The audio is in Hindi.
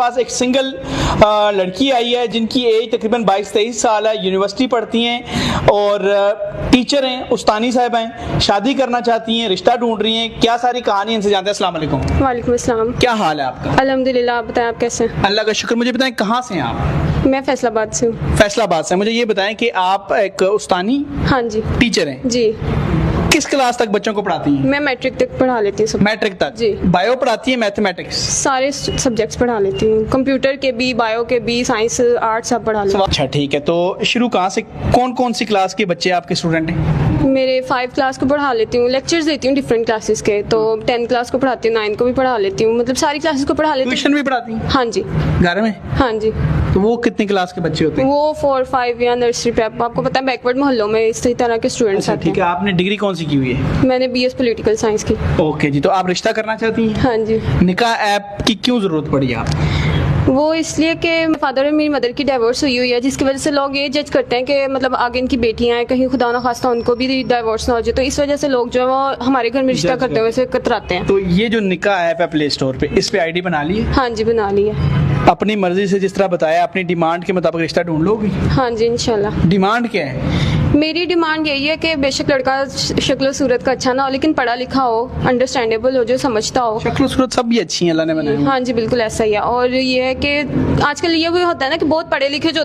पास एक सिंगल लड़की आई है जिनकी एज तकरीबन 22-23 साल है, यूनिवर्सिटी पढ़ती हैं और टीचर हैं, उस्तानी साहब हैं, शादी करना चाहती हैं, रिश्ता ढूंढ रही हैं। क्या सारी कहानी इनसे जानते हैं। अस्सलाम वालेकुम। वालेकुम अस्सलाम। क्या हाल है आपका? अल्हम्दुलिल्लाह, आप बताएं आप कैसे हैं? अल्लाह का शुक्र। मुझे बताएं कहाँ से हैं आप? मैं फैसलाबाद से हूँ। फैसलाबाद से। मुझे ये बताएं कि आप एक उस्तानी हाँ जी टीचर हैं, जी। किस क्लास तक बच्चों को पढ़ाती हैं? मैं मैट्रिक तक पढ़ा लेती हूँ सब, मैट्रिक तक। जी। बायो पढ़ाती है, मैथमेटिक्स? सारे सब्जेक्ट्स पढ़ा लेती हूँ, कंप्यूटर के भी, बायो के भी, साइंस आर्ट्स सब पढ़ा लेती अच्छा ठीक है। तो शुरू कहाँ से, कौन कौन सी क्लास के बच्चे आपके स्टूडेंट हैं? हूँ। मेरे 5 क्लास को पढ़ा लेती हूँ, लेक्चर्स देती हूँ डिफरेंट क्लासेस के, तो 10 क्लास को पढ़ाती हूँ, 9 को भी पढ़ा लेती हूँ, मतलब सारी क्लासेस को पढ़ा लेती हूँ। ट्यूशन भी पढ़ाती हैं हाँ जी घर में? हाँ जी। तो वो कितनी क्लास के बच्चे होते हैं? वो 4, 5 या नर्सरी पे, आपको पता है बैकवर्ड मोहल्लों में इसी तरह के स्टूडेंट्स अच्छा आते ठीक है। आपने डिग्री कौन सी की हुई है? हैं। मैंने BS पॉलिटिकल साइंस की। ओके जी। तो आप रिश्ता करना चाहती हैं? हाँ जी। निकाह ऐप की क्यों जरूरत पड़ी आप? वो इसलिए कि फादर और मेरी मदर की डाइवोर्स हुई हुई है, जिसकी वजह से लोग ये जज करते हैं कि मतलब आगे इनकी बेटियां हैं, कहीं खुदा ना खास्ता उनको भी डाइवोर्स ना हो जाए, तो इस वजह से लोग जो है वो हमारे घर में रिश्ता करते हुए से कतराते हैं। तो ये जो निकाह ऐप है प्ले स्टोर पे, इस पे आईडी बना ली है? हाँ जी बना लिया। अपनी मर्जी से जिस तरह बताया, अपनी डिमांड के मुताबिक रिश्ता ढूंढ लोगी? हाँ जी इंशाल्लाह। डिमांड क्या है? मेरी डिमांड यही है कि बेशक लड़का शक्ल सूरत का अच्छा ना हो, लेकिन पढ़ा लिखा हो, अंडरस्टैंडेबल हो, जो समझता हो। शक्ल सूरत सब भी अच्छी है, अल्लाह ने बनाया। हाँ जी बिल्कुल ऐसा ही है। और ये है कि आजकल ये भी होता है ना कि बहुत पढ़े लिखे जो